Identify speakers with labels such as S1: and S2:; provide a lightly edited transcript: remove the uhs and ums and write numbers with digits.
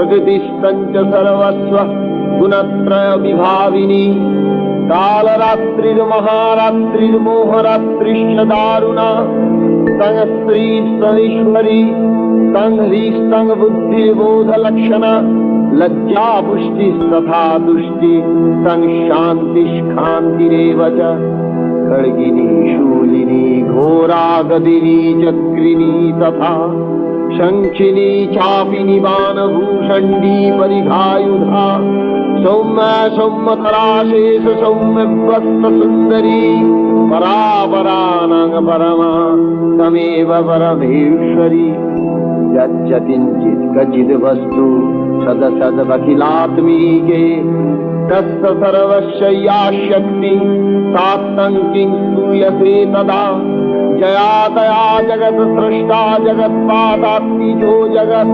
S1: प्रकृतिस्तंच सर्वस्व गुणत्रय विभाविनी कालरात्रिर्महारात्रिर्मोहरात्रिश्च दारुणा संग स्त्री सईश्वरी संग ह्रीस्तंग बुद्धिर्बोधलक्षणा लज्जा पुष्टिस्तथा तुष्टि संग शांतिष्कान्तिरेव च खड्गिनी शूलिनी घोरा गदिनी चक्रिणी तथा शंखिनी चापिनी बाणभूषण्डी परिघायुधा सौम्य सौम्यतराशेष सौम्यवस्त सुंदरी परापरानांग परमा तमेव परमेश्वरी यच्चित् कचिद् वस्तु सदसदखिलात्मीके तस्य सर्वस्य या शक्ति सात्तं किं स्तूयसे तदा जया तया जगत् सृष्टा जगत्पादात्मिजो जगत्